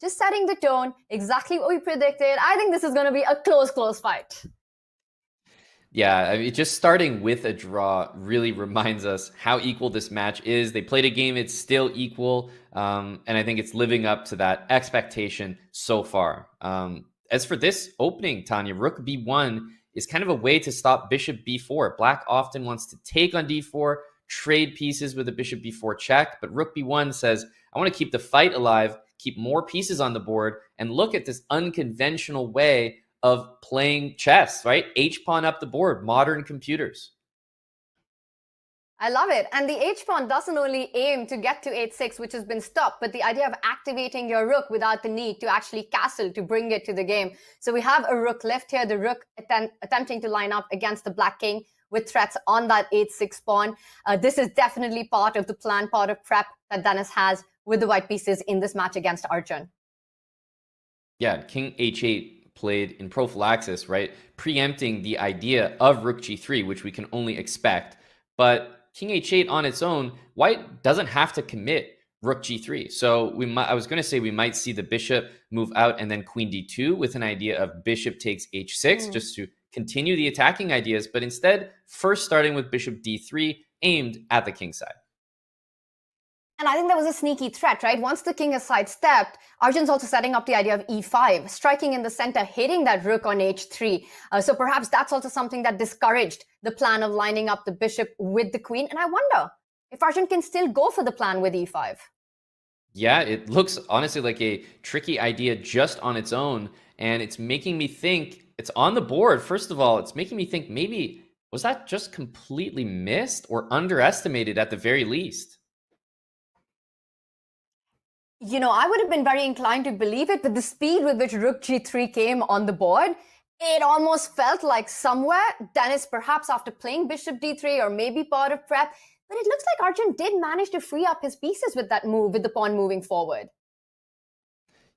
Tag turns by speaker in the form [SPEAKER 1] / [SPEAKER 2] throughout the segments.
[SPEAKER 1] just setting the tone, exactly what we predicted. I think this is going to be a close fight.
[SPEAKER 2] Yeah, I mean, just starting with a draw really reminds us how equal this match is. They played a game, it's still equal, and I think it's living up to that expectation so far. As for this opening, Tanya, rook b1 is kind of a way to stop bishop b4. Black often wants to take on d4, trade pieces with a bishop b4 check, but rook b1 says, I want to keep the fight alive, keep more pieces on the board, and look at this unconventional way of playing chess, right? H-pawn up the board, modern computers.
[SPEAKER 1] I love it. And the H-pawn doesn't only aim to get to h6, which has been stopped, but the idea of activating your rook without the need to actually castle to bring it to the game. So we have a rook left here, the rook attempting to line up against the black king with threats on that h6 pawn. This is definitely part of the plan, part of prep that Denis has with the white pieces in this match against Arjun.
[SPEAKER 2] Yeah, king h8 played in prophylaxis, right? Preempting the idea of rook g3, which we can only expect. But king h8 on its own, white doesn't have to commit rook g3. So I was going to say we might see the bishop move out and then queen d2 with an idea of bishop takes h6 just to continue the attacking ideas. But instead, first starting with bishop d3 aimed at the king side.
[SPEAKER 1] And I think that was a sneaky threat, right? Once the king is sidestepped, Arjun's also setting up the idea of e5, striking in the center, hitting that rook on h3. So perhaps that's also something that discouraged the plan of lining up the bishop with the queen. And I wonder if Arjun can still go for the plan with e5.
[SPEAKER 2] Yeah, it looks honestly like a tricky idea just on its own. And it's making me think, it's on the board. First of all, it's making me think maybe, was that just completely missed or underestimated at the very least?
[SPEAKER 1] You know, I would have been very inclined to believe it, but the speed with which rook g3 came on the board, it almost felt like somewhere Denis, perhaps after playing bishop d3 or maybe part of prep, but it looks like Arjun did manage to free up his pieces with that move, with the pawn moving forward.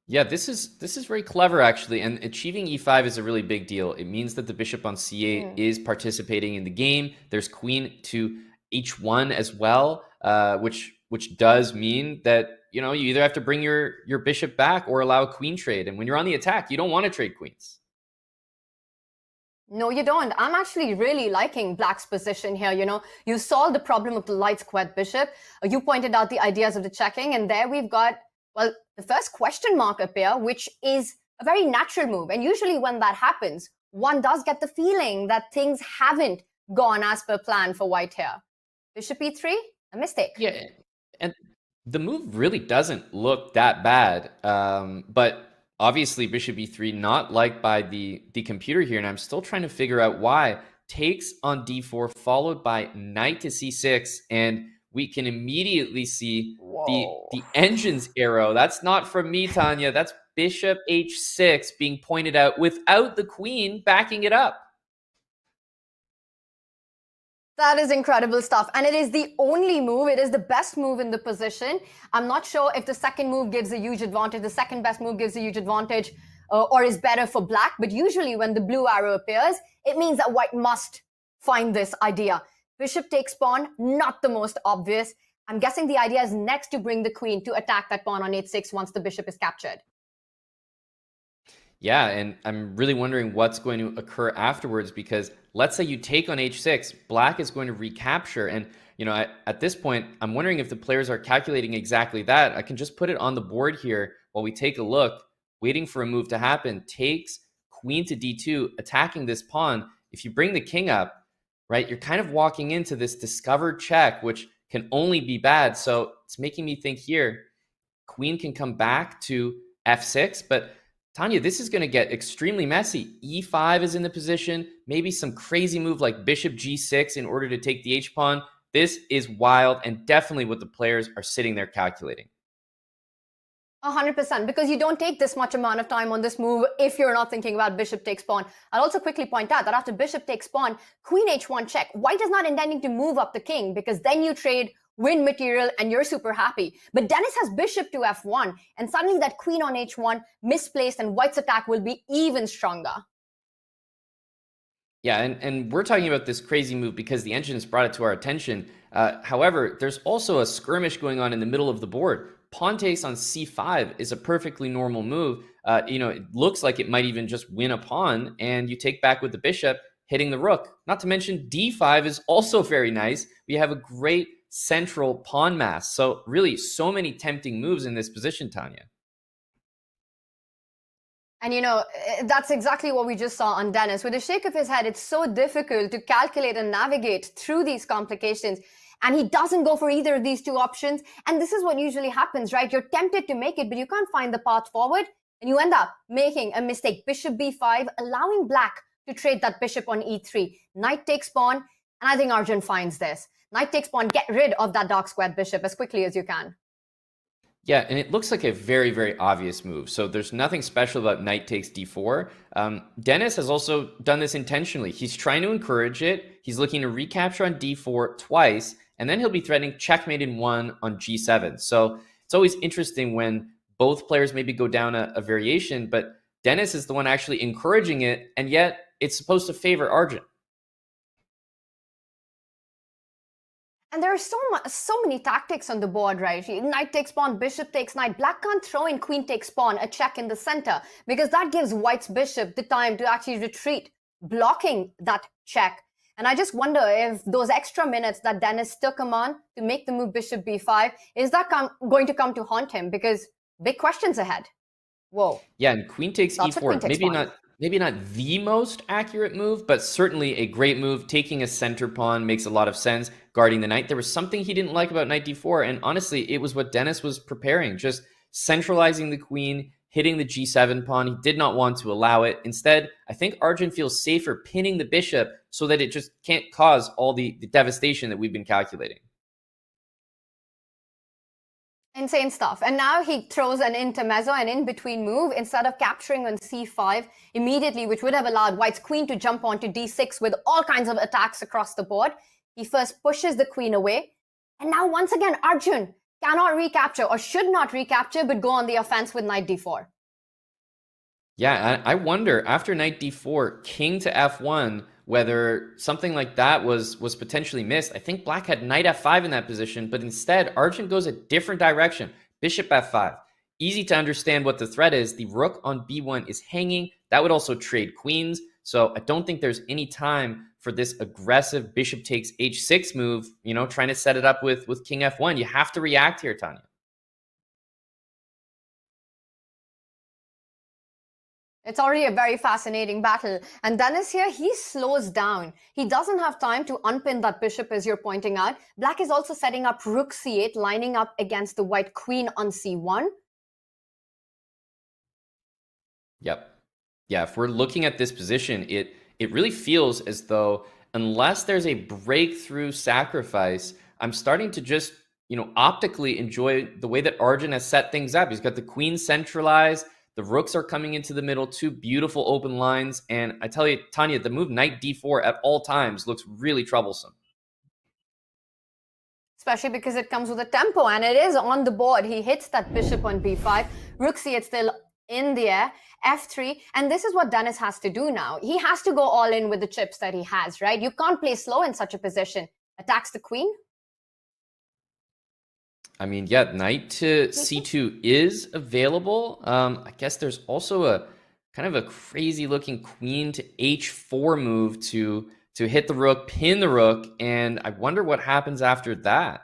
[SPEAKER 2] Yeah, this is very clever, actually, and achieving e5 is a really big deal. It means that the bishop on c8 is participating in the game. There's queen to h1 as well, which does mean that you either have to bring your bishop back or allow a queen trade. And when you're on the attack, you don't want to trade queens.
[SPEAKER 1] No, you don't. I'm actually really liking Black's position here. You solved the problem of the light squared bishop. You pointed out the ideas of the checking, and there we've got, well, the first question mark appear, which is a very natural move. And usually when that happens, one does get the feeling that things haven't gone as per plan for white here. Bishop e3, a mistake.
[SPEAKER 2] Yeah, and the move really doesn't look that bad. But obviously bishop e3 not liked by the computer here, and I'm still trying to figure out why. Takes on d4 followed by knight to c6, and we can immediately see the engine's arrow. That's not from me, Tanya. That's bishop h6 being pointed out without the queen backing it up.
[SPEAKER 1] That is incredible stuff. And it is the only move. It is the best move in the position. I'm not sure if the second move gives a huge advantage, the second best move gives a huge advantage, or is better for black. But usually when the blue arrow appears, it means that white must find this idea. Bishop takes pawn, not the most obvious. I'm guessing the idea is next to bring the queen to attack that pawn on h6 once the bishop is captured.
[SPEAKER 2] Yeah, and I'm really wondering what's going to occur afterwards, because let's say you take on h6, black is going to recapture. And, at this point, I'm wondering if the players are calculating exactly that. I can just put it on the board here while we take a look, waiting for a move to happen. Takes queen to d2, attacking this pawn. If you bring the king up, right, you're kind of walking into this discovered check, which can only be bad. So it's making me think here, queen can come back to f6, but Tanya, this is going to get extremely messy. e5 is in the position, maybe some crazy move like bishop g6 in order to take the h-pawn. This is wild and definitely what the players are sitting there calculating.
[SPEAKER 1] 100%, because you don't take this much amount of time on this move if you're not thinking about bishop takes pawn. I'll also quickly point out that after bishop takes pawn, queen h1 check. White is not intending to move up the king, because then you trade win material and you're super happy. But Denis has bishop to f1, and suddenly that queen on h1 misplaced, and white's attack will be even stronger.
[SPEAKER 2] Yeah, and we're talking about this crazy move because the engine has brought it to our attention. However, there's also a skirmish going on in the middle of the board. pawn takes on c5 is a perfectly normal move. It looks like it might even just win a pawn, and you take back with the bishop, hitting the rook. Not to mention d5 is also very nice. We have a great central pawn mass. So really, so many tempting moves in this position, Tanya.
[SPEAKER 1] And that's exactly what we just saw on Denis. With a shake of his head, it's so difficult to calculate and navigate through these complications. And he doesn't go for either of these two options. And this is what usually happens, right? You're tempted to make it, but you can't find the path forward. And you end up making a mistake. Bishop b5, allowing black to trade that bishop on e3. Knight takes pawn. And I think Arjun finds this. Knight takes pawn, get rid of that dark squared bishop as quickly as you can.
[SPEAKER 2] Yeah, and it looks like a very, very obvious move. So there's nothing special about knight takes d4. Denis has also done this intentionally. He's trying to encourage it. He's looking to recapture on d4 twice, and then he'll be threatening checkmate in one on g7. So it's always interesting when both players maybe go down a variation, but Denis is the one actually encouraging it, and yet it's supposed to favor Arjun.
[SPEAKER 1] And there are so many tactics on the board, right? Knight takes pawn, bishop takes knight. Black can't throw in queen takes pawn, a check in the center, because that gives white's bishop the time to actually retreat, blocking that check. And I just wonder if those extra minutes that Denis took him on to make the move bishop b5, is that going to come to haunt him? Because big questions ahead. Whoa.
[SPEAKER 2] Yeah, and queen takes
[SPEAKER 1] Lots of queen
[SPEAKER 2] e4.
[SPEAKER 1] takes pawn.
[SPEAKER 2] Maybe not the most accurate move, but certainly a great move. Taking a center pawn makes a lot of sense. Guarding the knight. There was something he didn't like about knight d4, and honestly, it was what Denis was preparing. Just centralizing the queen, hitting the g7 pawn. He did not want to allow it. Instead, I think Arjun feels safer pinning the bishop so that it just can't cause all the devastation that we've been calculating.
[SPEAKER 1] Insane stuff. And now he throws an intermezzo, an in-between move, instead of capturing on c5 immediately, which would have allowed white's queen to jump onto d6 with all kinds of attacks across the board. He first pushes the queen away. And now once again, Arjun cannot recapture or should not recapture, but go on the offense with knight d4.
[SPEAKER 2] Yeah, I wonder, after knight d4, king to f1, whether something like that was potentially missed. I think black had knight f5 in that position, but instead, Arjun goes a different direction. Bishop f5. Easy to understand what the threat is. The rook on b1 is hanging. That would also trade queens. So I don't think there's any time for this aggressive bishop takes h6 move, trying to set it up with king f1. You have to react here, Tanya.
[SPEAKER 1] It's already a very fascinating battle. And Denis here, he slows down. He doesn't have time to unpin that bishop, as you're pointing out. Black is also setting up rook c8, lining up against the white queen on c1.
[SPEAKER 2] Yep. Yeah, if we're looking at this position, it really feels as though unless there's a breakthrough sacrifice, I'm starting to just, optically enjoy the way that Arjun has set things up. He's got the queen centralized. The rooks are coming into the middle, two beautiful open lines. And I tell you, Tanya, the move knight d4 at all times looks really troublesome.
[SPEAKER 1] Especially because it comes with a tempo, and it is on the board. He hits that bishop on b5. Rook c8 still in the air. f3. And this is what Denis has to do now. He has to go all in with the chips that he has, right? You can't play slow in such a position. Attacks the queen.
[SPEAKER 2] I mean, yeah, knight to c2 is available. I guess there's also a kind of a crazy looking queen to h4 move to hit the rook, pin the rook, and I wonder what happens after that.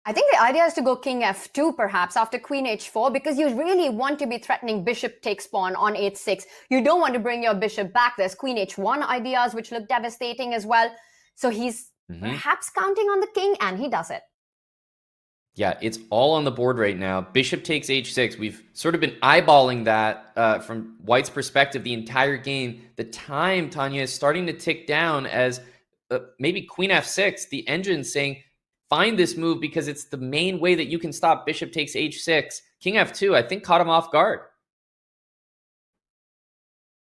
[SPEAKER 1] I think the idea is to go king f2 perhaps after queen h4, because you really want to be threatening bishop takes pawn on h6. You don't want to bring your bishop back. There's queen h1 ideas which look devastating as well. So he's perhaps counting on the king, and he does it.
[SPEAKER 2] Yeah, it's all on the board right now. Bishop takes h6. We've sort of been eyeballing that from White's perspective the entire game. The time, Tanya, is starting to tick down as maybe queen f6, the engine saying, find this move because it's the main way that you can stop bishop takes h6. King f2, I think, caught him off guard.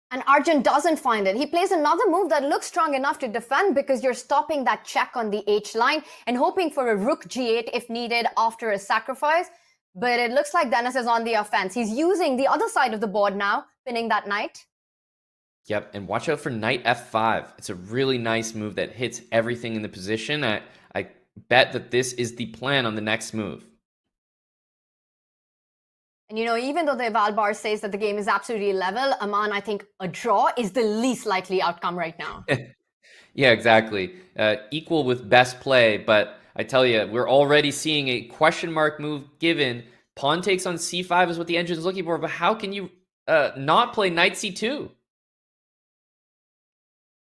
[SPEAKER 1] And Arjun doesn't find it. He plays another move that looks strong enough to defend, because you're stopping that check on the h line and hoping for a rook g8 if needed after a sacrifice. But it looks like Denis is on the offense. He's using the other side of the board now, pinning that knight.
[SPEAKER 2] Yep, and watch out for knight f5. It's a really nice move that hits everything in the position. I bet that this is the plan on the next move.
[SPEAKER 1] And even though the eval bar says that the game is absolutely level, Aman, I think a draw is the least likely outcome right now.
[SPEAKER 2] Yeah, exactly. Equal with best play, but I tell you, we're already seeing a question mark move given. Pawn takes on c5 is what the engine is looking for, but how can you not play knight c2?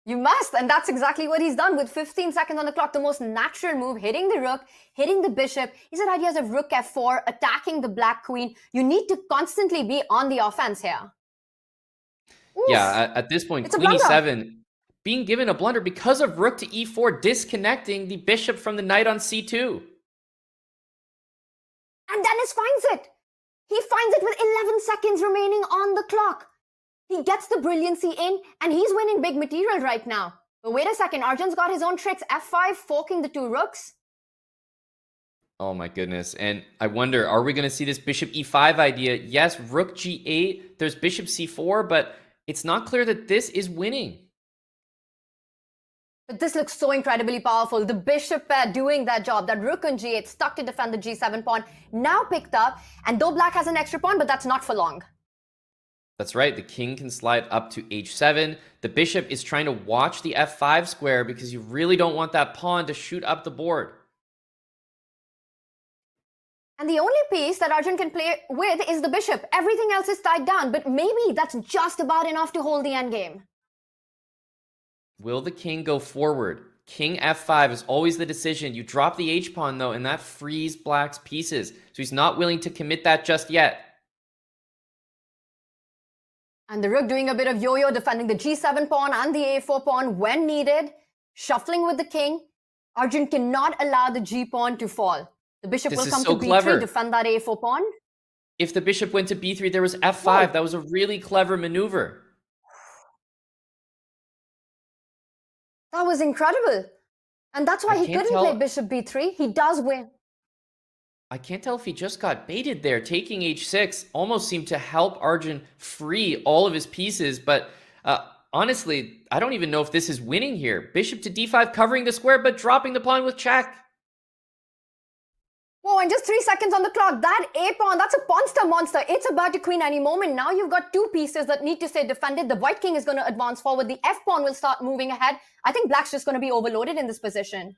[SPEAKER 1] You must, and that's exactly what he's done with 15 seconds on the clock. The most natural move, hitting the rook, hitting the bishop. He said ideas of rook f4, attacking the black queen. You need to constantly be on the offense here. Oof.
[SPEAKER 2] Yeah, at this point,
[SPEAKER 1] It's
[SPEAKER 2] queen e7 being given a blunder because of rook to e4, disconnecting the bishop from the knight on c2.
[SPEAKER 1] And Denis finds it. He finds it with 11 seconds remaining on the clock. He gets the brilliancy in, and he's winning big material right now. But wait a second, Arjun's got his own tricks. f5, forking the two rooks.
[SPEAKER 2] Oh my goodness. And I wonder, are we going to see this bishop e5 idea? Yes, rook g8, there's bishop c4, but it's not clear that this is winning.
[SPEAKER 1] But this looks so incredibly powerful. The bishop pair doing that job. That rook on g8 stuck to defend the g7 pawn, now picked up. And though black has an extra pawn, but that's not for long.
[SPEAKER 2] That's right, the king can slide up to h7. The bishop is trying to watch the f5 square because you really don't want that pawn to shoot up the board.
[SPEAKER 1] And the only piece that Arjun can play with is the bishop. Everything else is tied down, but maybe that's just about enough to hold the endgame.
[SPEAKER 2] Will the king go forward? King f5 is always the decision. You drop the h-pawn, though, and that frees black's pieces. So he's not willing to commit that just yet.
[SPEAKER 1] And the rook doing a bit of yo-yo, defending the g7 pawn and the a4 pawn when needed. Shuffling with the king. Arjun cannot allow the g-pawn to fall. The bishop will come to b3, defend that a4 pawn.
[SPEAKER 2] If the bishop went to b3, there was f5. Oh. That was a really clever maneuver.
[SPEAKER 1] That was incredible. And that's why he couldn't play bishop b3. He does win.
[SPEAKER 2] I can't tell if he just got baited there. Taking h6 almost seemed to help Arjun free all of his pieces. But honestly, I don't even know if this is winning here. Bishop to d5 covering the square, but dropping the pawn with check.
[SPEAKER 1] Whoa, and just 3 seconds on the clock. That a-pawn, that's a monster. It's about to queen any moment. Now you've got two pieces that need to stay defended. The white king is going to advance forward. The f-pawn will start moving ahead. I think black's just going to be overloaded in this position.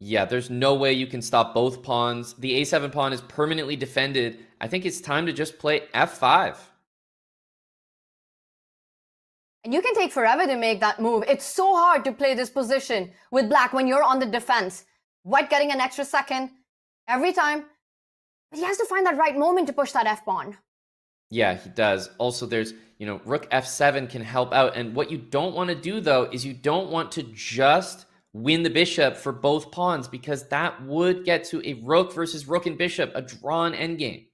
[SPEAKER 2] Yeah, there's no way you can stop both pawns. The a7 pawn is permanently defended. I think it's time to just play f5.
[SPEAKER 1] And you can take forever to make that move. It's so hard to play this position with black when you're on the defense. White getting an extra second every time. But he has to find that right moment to push that f-pawn.
[SPEAKER 2] Yeah, he does. Also, there's, rook f7 can help out. And what you don't want to do, though, is you don't want to just win the bishop for both pawns, because that would get to a rook versus rook and bishop, a drawn endgame.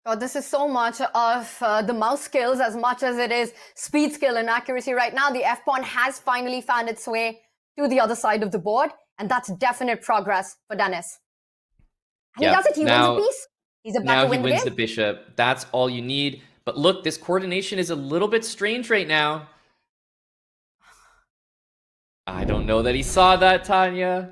[SPEAKER 1] Oh, this is so much of the mouse skills as much as it is speed, skill, and accuracy. Right now, the f-pawn has finally found its way to the other side of the board, and that's definite progress for Denis. And he does it. He wins a piece. He's about to win the game. Now
[SPEAKER 2] he wins the bishop. That's all you need. But look, this coordination is a little bit strange right now. I don't know that he saw that, Tanya.